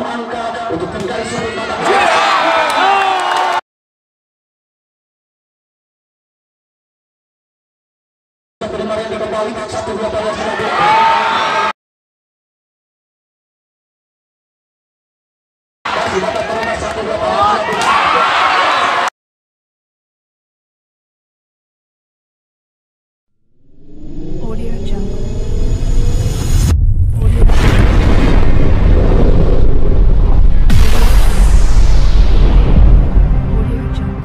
angka untuk tinggal sudut badak. Kemarin kembali 1-2 pada Audio Jungle. Audio Jungle.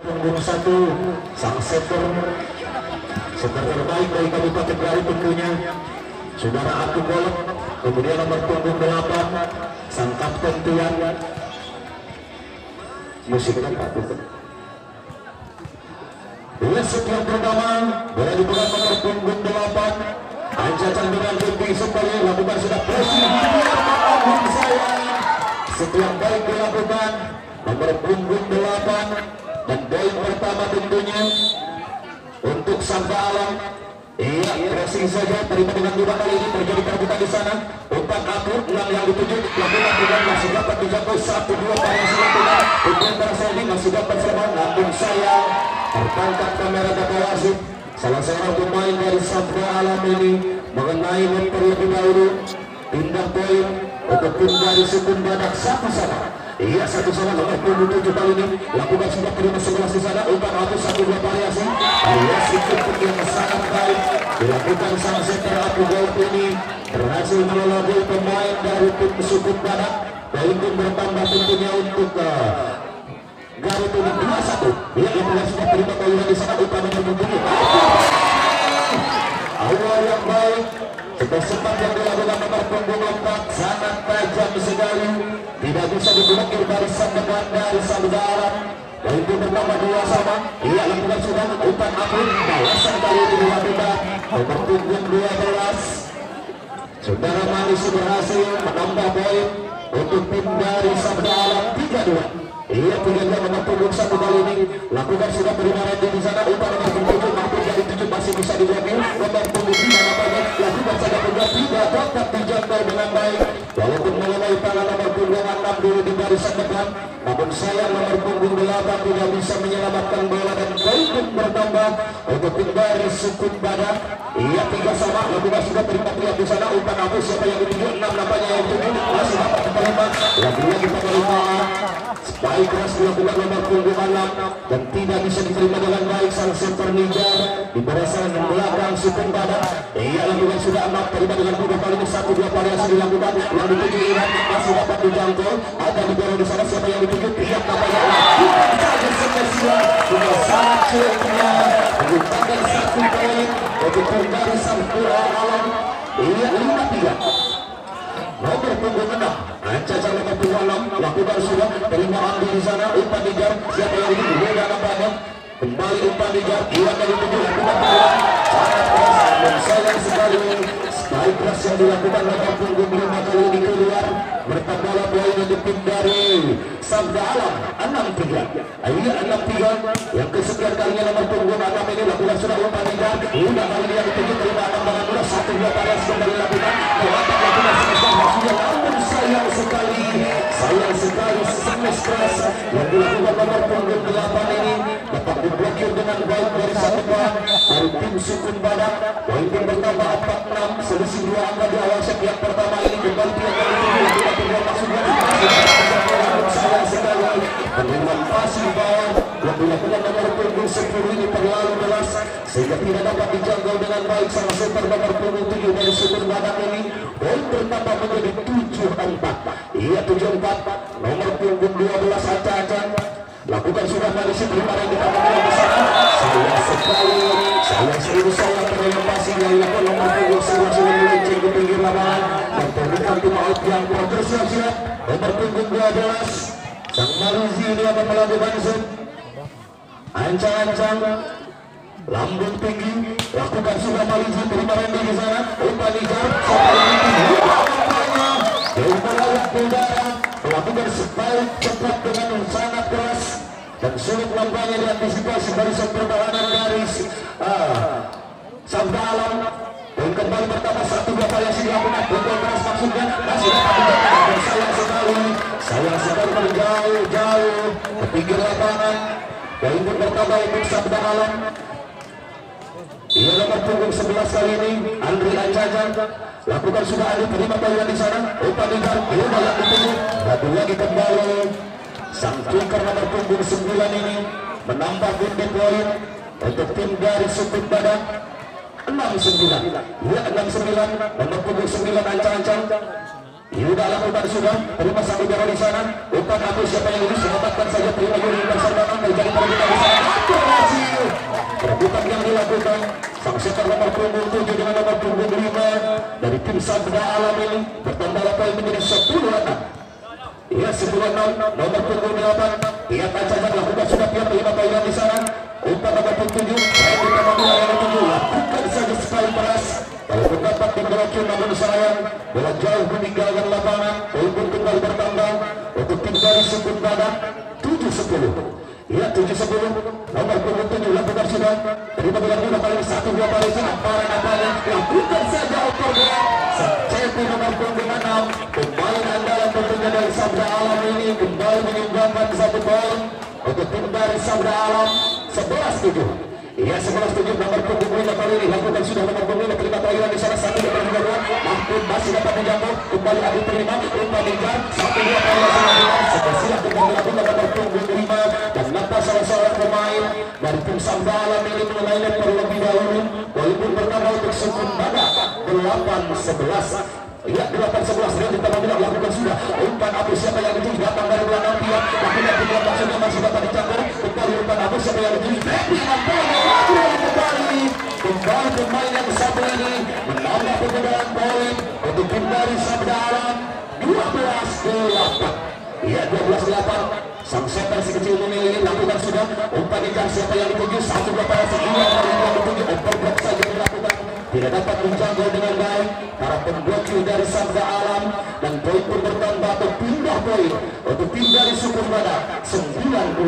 Nomor 1 sang setter terbaik dari Kabupaten Garut tentunya Saudara Aku Golok. Kemudian nomor punggung 8 sang kapten Tian musiknya Pak Tuhan. Dua sekian pertama boleh dipegang nomor punggung 8 ancacan dengan lebih sekali lakukan sudah pressing saya setiap baik dilakukan nomor punggung 8 dan poin pertama tentunya untuk Sabda Alam. Iya, pressing saja terima dengan dua kali ini terjadi perebutan di sana. Umpan akur yang dituju lakukan dengan masih dapat dijangkau 1-2 variasi lakukan. Umpan terasa ini masih dapat serban, namun sayang tertangkap kamera Wasit. Salah seorang pemain dari Sabda Alam ini mengenai net terlebih dahulu. Pindah poin untuk tim dari Sukun Badak sama-sama. Iya, satu sama nomor punggung 7 kali ini lakukan sudah terima 11 di sana. Umpan atur 1-2 variasi. Iya, sikap yang sangat baik dilakukan sang setter Aku Golok ini berhasil melalui pemain dari tim Sukun Badak. Poin pun bertambah tentunya untuk Garut ini 2-1. Iya, lakukan sudah terima poin di sana. Umpan nomor punggung 7. Awal yang baik. Sempat yang dilakukan nomor punggung 4 sangat tajam sekali, tidak bisa diblokir barisan depan dari Sabda Alam. Poin pun bertambah 2 sama. Ia lakukan sudah umpan akur balasan kali ini dilakukan nomor punggung 12. Saudara Manis berhasil menambah poin untuk tim dari Sabda Alam 3-2. Ia 3-2 nomor punggung 1 kali ini lakukan sudah terima di sana. Umpan nomor punggung 7 mampu jadi 7 masih bisa diblokir. Nomor punggung 5 nampaknya lakukan saja punggung 3 tetap dijangkau dengan baik walaupun mengenai tangan nomor punggung 6 dulu di barisan depan, namun sayang nomor punggung 8 tidak bisa menyelamatkan bola dan poin pun bertambah untuk tim dari Sukun Badak. Ia 3 sama lakukan sudah terima pihak di sana. Umpan hapus siapa yang dituju 6 nampaknya yang dituju masih dapat terima lagi-lagi penerimaan baik keras dilakukan nomor punggung 6 dan tidak bisa diterima dengan baik sang setter Nijar di barisan belakang Sukun Badak. Ia lakukan sudah 6 terima dengan punggung kali ini 1-2 variasi dilakukan yang dituju Iran masih dapat dijangkau. Ada di bawah di sana siapa yang dituju pihak nampaknya lakukan saja spesial sudah sangat cukup menggunakan 1 poin untuk dari sang Alam. Ia 5-3 nomor punggung 6 ancacan nomor punggung 6 lakukan sudah terima ambil di sana. Umpan Nijar siapa yang dituju beda nampaknya kembali umpan Nijar ia dari tujuh lakukan peluang sangat keras dan sayang sekali baik keras yang dilakukan nomor punggung 5 kali ini keluar bertambah poin untuk tim dari Sabda Alam 6-3. Iya 6-3 yang kesekian kalinya nomor punggung 6 ini lakukan sudah umpan Nijar udah kali dia dituju terima 6 dengan mudah 1-2 variasi kembali lakukan melakukan sekitar hasilnya, namun sayang sekali smash keras yang dilakukan nomor punggung 8 ini dapat diblokir dengan baik dari satu depan dari tim Sukun Badak. Poin pun bertambah 4-6 selisih 2 angka di awal set yang pertama ini kembali tiga kali dilakukan kedua maksudnya sayang sekali penerima pasif bawah yang dilakukan nomor punggung 10 ini terlalu deras sehingga tidak dapat dijangkau dengan baik sama setter nomor punggung 7 dari Sukun Badak ini. Poin bertambah menjadi 7-4. Iya 7-4 nomor punggung 12 Acan lakukan sudah Malaysia terima yang dikatakan di sana. Sayang serius sayang penelepasi yang dilakukan nomor punggung 11 sudah melenceng ke pinggir lapangan dan terdekat tim out yang progresif siap nomor punggung 12 sang Maluzi ini akan melakukan shoot ancang-ancang lambung tinggi lakukan sudah Maluzi terima Randy di sana. Umpan Nijar dari bawah udara melakukan spike cepat dengan sangat keras dan sulit nampaknya diantisipasi barisan pertahanan dari Sabda Alam. Dan kembali bertambah satu dua variasi dilakukan pukul keras maksudnya masih dapat dilakukan dan sayang sekali jauh ke pinggir lapangan. Poin pun bertambah untuk Sabda Alam. Ia nomor punggung 11 kali ini Andri Ancajan lakukan sudah ada terima poin di sana. Umpan Ligar Yuna yang ditunggu lagi kembali sang kicker nomor punggung 9 ini menambah pundi poin untuk tim dari Sukun Badak 6-9. Ia 6-9 nomor punggung 9 Ancang-Ancang. Yuda lakukan sudah terima satu bola di sana. Umpan aku siapa yang ini selamatkan saja terima Yuri bersama terjadi perebutan di sana. Berhasil perebutan yang dilakukan sang setter nomor punggung 7 dengan nomor punggung 5 dari tim Sabda Alam ini bertambah poin menjadi 10-6. Ia 10-6 nomor punggung 8 Pihak Ancang lakukan sudah pihak terima poin di sana. Umpan nomor punggung 7 kita memulai yang 7 lakukan saja sekali peras. Kalau mendapat diblokir namun sayang bola jauh meninggalkan lapangan. Poin pun kembali bertambah untuk tim dari Sukun Badak 7-10. Ia 7-10 nomor punggung 7 lakukan sudah terima bola bola paling 1-2 paling para napanya lakukan saja oper bola. Cepi nomor punggung 6 pemain andalan tentunya dari Sabda Alam ini kembali menyumbangkan satu poin untuk tim dari Sabda Alam 11-7. Ia 11-7 nomor punggung 5 kali ini lakukan sudah nomor punggung 5 terima poin di sana 1-2 Mahmud masih dapat menjangkau kembali Adi terima umpan Ligar 1-2 poin sepersilah kembali lakukan nomor punggung 5 dan nampak salah seorang pemain dari tim Sabda Alam ini mengenai terlebih dahulu. Poin pun bertambah untuk Sukun Badak 8-11. Ia 8-11 Real ditambah bilang lakukan sudah umpan Abu siapa yang dituju datang dari belakang pihak lakukan kedua maksudnya masih dapat dicampur kembali umpan Abu siapa yang dituju kembali pemain yang satu ini menambah perbedaan poin untuk tim dari Sabda Alam 12-8. Ia 12-8 sang setter si kecil ini lakukan sudah umpan Ligar siapa yang dituju 1-2 parasi ini yang dituju umpan blok saja dilakukan tidak dapat menjangkau dengan baik para pemblokir dari Sabda Alam dan poin pun bertambah atau pindah poin untuk tim dari Sukun Badak 9-12.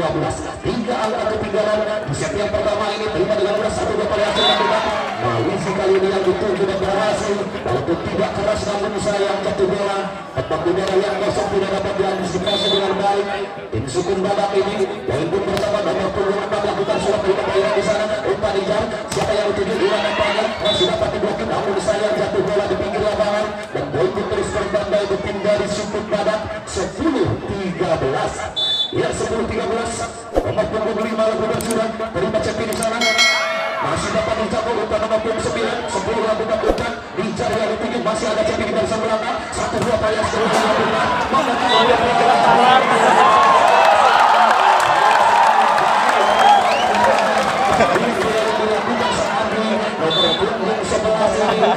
3 angka ketinggalan di set yang pertama ini terima dengan beras 1-2 pada hasil lakukan Malaysia kali ini yang dituju dan berhasil walaupun tidak keras namun sayang jatuh bola tempat udara yang kosong tidak dapat diantisipasi dengan baik. Tim Sukun Badak ini poin pun bertambah nomor punggung 6 lakukan surat terima poin di sana umpan Ligar siapa yang dituju Iwan nampaknya masih dapat diblokir namun sayang jatuh bola di pinggir lapangan dan poin pun terus bertambah untuk tim dari Sukun Badak 10-13. Ya 10-13 nomor punggung 5 lakukan surat terima cepi di sana masih dapat dicapai umpan nomor punggung 9 10 lakukan umpan dicari yang dituju masih ada cepi di barisan belakang 1-2 payas terus dilakukan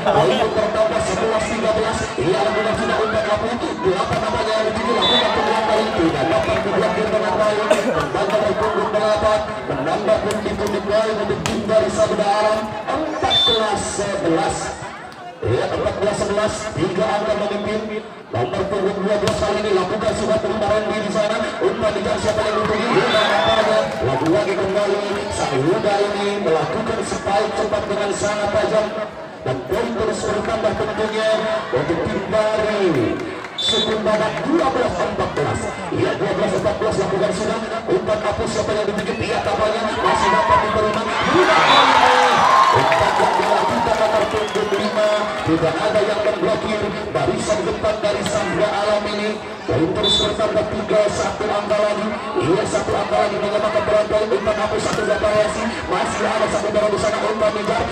poin bertambah 11-13. Ia lakukan sudah umpan lakukan 8 namanya yang dituju lakukan peluang kali tidak dapat diblokir dengan baik menambah punggung 8 menambah pundi-pundi poin untuk tim dari Sabda Alam 14-11. Ia 14-11 3 angka memimpin nomor punggung 12 kali ini lakukan sudah terima Randy di sana umpan Ligar siapa yang dituju lagi kembali sang Yuda ini melakukan spike cepat dengan sangat tajam dan poin terus bertambah tentunya untuk tim dari Sukun Badak 12-14. Ia 12-14 lakukan sudah umpan Apus siapa yang dituju pihak kapalnya masih dapat diterima umpan yang dilakukan nomor punggung 5 tidak ada yang memblokir barisan depan dari Sabda Alam ini. Poin terus bertambah 3-1 angka lagi. Ia 1 angka lagi menyamakan peran poin umpan Apus 1 variasi masih ada satu bola di sana umpan Ligar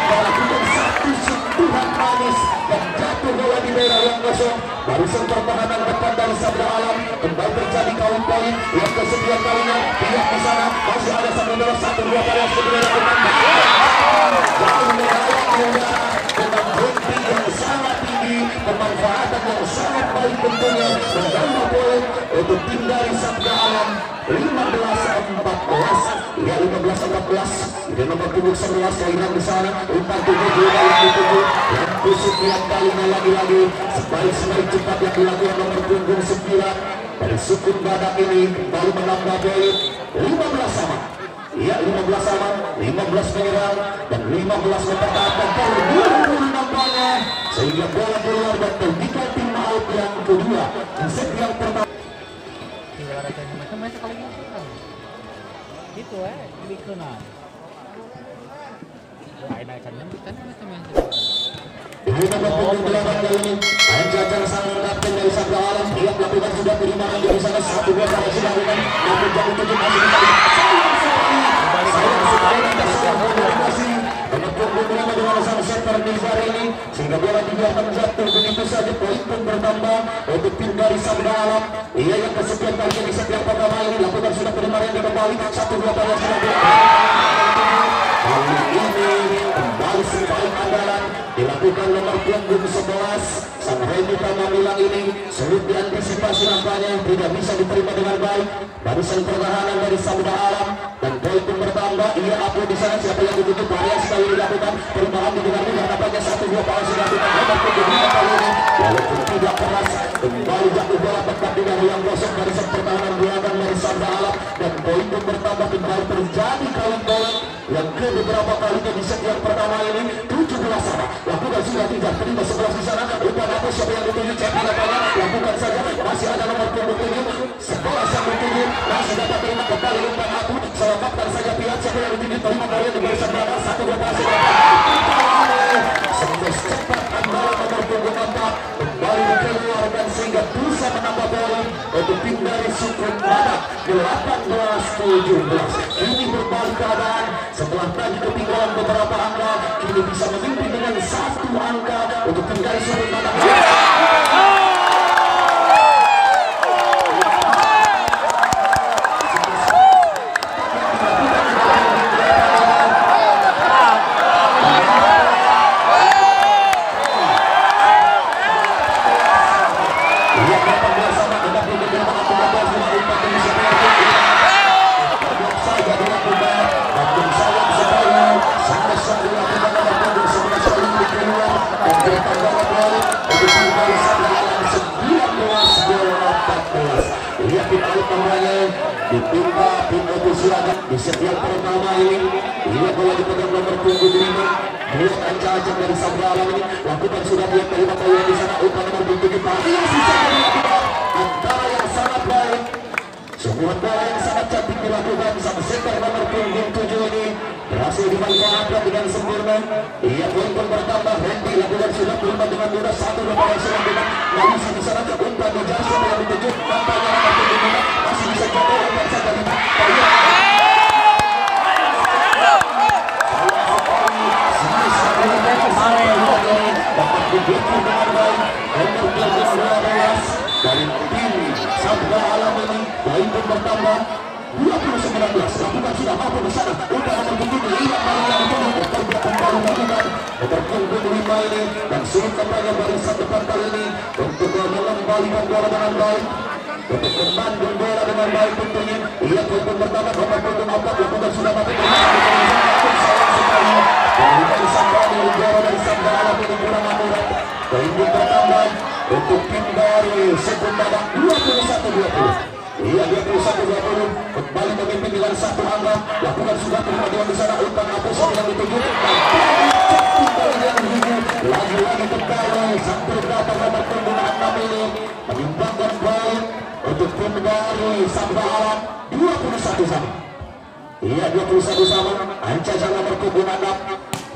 melakukan satu sentuhan manis dan jatuh bola di daerah yang kosong. Barisan pertahanan depan dari Sabda Alam kembali terjadi kaum poin yang kesekian kalinya pihak di sana masih ada satu bola 1-2 pada sebenarnya jauh dengan rating yang sangat tinggi pemanfaatan yang sangat baik tentunya menambah poin untuk tim dari Sabda Alam 15-14. Ya 15-14 di nomor punggung 11 kainan di sana umpan 7 yang dituju kesekian kalinya lagi-lagi sebaik-sebaik cepat yang dilakukan nomor punggung 9 dari Sukun Badak ini kembali menambah poin 15 sama. Iya, 15 sama, 15 menyerang dan 15 mempertahankan poin 20 nampaknya sehingga bola keluar dan terdikat tim out yang kedua di set yang pertama. Gitu lebih kenal. Naik-naikan kan macam-macam. Ini nomor punggung 8 kali ini Anjajar sang kapten dari Sabda Alam. Dia melakukan sudah penerimaan di sana 1-2 kali sudah lakukan. Namun jam 7 masih bisa. Sayang sekali masih nomor punggung 5 dengan sang setter Nizar ini sehingga bola dibiarkan jatuh begitu saja. Poin pun bertambah untuk tim dari Sabda Alam. Ia yang kesekian kali di set yang pertama ini lakukan sudah penerimaan yang kembali 1-2 kali sudah kali ini kembali sebaik andalan dilakukan nomor punggung 11 sang Randy Pramamilang ini sulit diantisipasi nampaknya tidak bisa diterima dengan baik barisan pertahanan dari Sabda Alam dan poin pun bertambah. Ia upload di sana siapa yang ditutup variasi kali dilakukan perubahan di dengan mudah nampaknya 1-2 kali dilakukan nomor punggung 5 kali ini walaupun tidak keras kembali jatuh bola tepat di dalam yang gosok barisan pertahanan belakang dari Sabda Alam dan poin pun bertambah kembali terjadi kali poin yang ke beberapa kalinya di set yang pertama ini 17 sama. Lakukan sudah tidak terima 11 di sana. Lupa apa siapa yang dituju cek di lapangan. Lakukan saja masih ada nomor punggung 7 11 yang dituju masih dapat terima kembali umpan aku selamatkan saja pihak siapa yang dituju terima kalian di barisan belakang 1-2 kali sampai cepat andalan nomor punggung 4 kembali dikeluarkan sehingga bisa menambah poin untuk tim dari Sukun Badak 18-17. Ini berbalik keadaan setelah tadi ketinggalan beberapa angka kini bisa memimpin dengan 1 angka untuk tim dari Sukun Badak. Ditimpa tim Opusiaga di setiap pertama ini. Ia bola dipegang nomor punggung 5 Dia Anca-Anca dari Sabda Alam ini lakukan sudah dia terima poin di sana umpan nomor punggung 7 yang sisa dilakukan antara yang sangat baik sebuah bola yang sangat cantik dilakukan sama setter nomor punggung 7 ini berhasil dimanfaatkan dengan sempurna. Ia poin pun bertambah. Randy lakukan sudah terima dengan mudah 1-2 kali sudah dengan masih di sana umpan di jasa yang dituju nampaknya nomor punggung 5 masih bisa jatuh umpan saja di dapat dibikin dengan baik untuk kelas 12 dari tim Sabda Alam ini. Poin pun bertambah 20-19. Lakukan sudah mampu di sana umpan nomor punggung 5 kali yang dituju bekerja kembali lakukan nomor punggung 5 ini dan sulit kembali barisan depan kali ini untuk mengembalikan bola dengan baik untuk memandung bola dengan baik tentunya. Ia pun bertambah nomor punggung 4 lakukan sudah mampu sayang sekali dari Sabda dari Sabda Alam ini kurang akurat. Poin pun bertambah untuk tim dari Sukun Badak 21-20. Ia 21-20 kembali memimpin dengan 1 angka. Lakukan sudah permaduan di sana umpan hapus yang dituju lagi-lagi kembali sampai berapa nomor punggung 6 ini mengimbangkan poin untuk tim dari Sabda Alam 21 sama. Ia 21 sama. Anca sama nomor punggung 6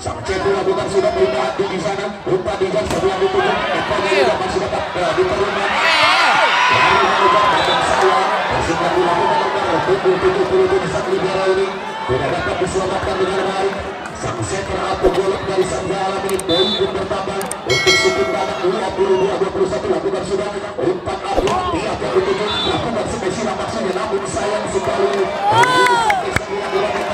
sang Cepu lakukan sudah perubahan di sana umpan di jam yang dituju umpannya masih dapat diterima dari melakukan bagian saya masih dilakukan nomor punggung 77 saat libero ini tidak dapat diselamatkan dengan baik. Sang setter atau golok dari Sabda Alam ini poin pun bertambah untuk Sukun Badak 22-21 lakukan sudah umpan api pihak yang dituju lakukan spesial maksudnya namun sayang sekali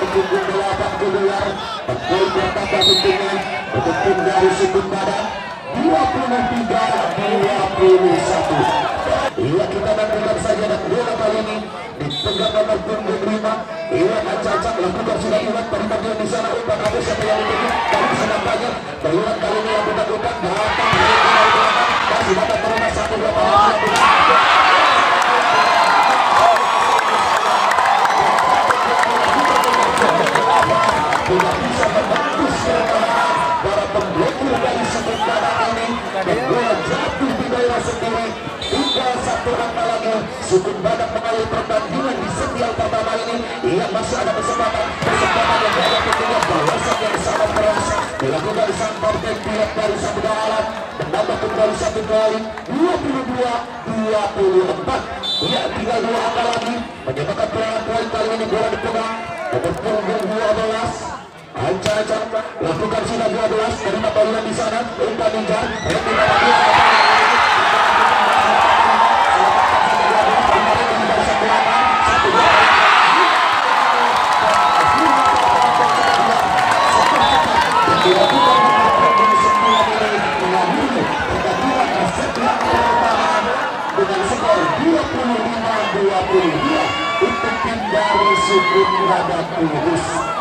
punggung 8 keluar dan poin bertambah tentunya untuk tim dari Sukun Badak 23-21. Iya, kita nantikan saja dan bola kali ini dipegang nomor punggung 5. Iya, Caca lakukan sudah iwan pada bagian di sana umpan ada siapa yang dipegang dari senang banyak. Bayuan kali ini yang dilakukan datang masih dapat terima 1-2 tidak bisa menembus pertahanan para pemblokir dari sementara ini. Bola jatuh di daerah sendiri. Tinggal 1 angka lagi. Sukun Badak mengalir pertandingan di setiap pertama ini. Ia masih ada kesempatan yang banyak ketika balasan yang sangat keras dilakukan sang partai pihak dari Samudera menambah kembali 1 kali 22-24. Ia tinggal 2 angka lagi menyebabkan poin kali ini bola dipegang nomor punggung 12. Ancang lakukan sudah 12 terima baluan di sana umpan ninja dengan skor 25-22 untuk tim dari Sukun Badak Kudus.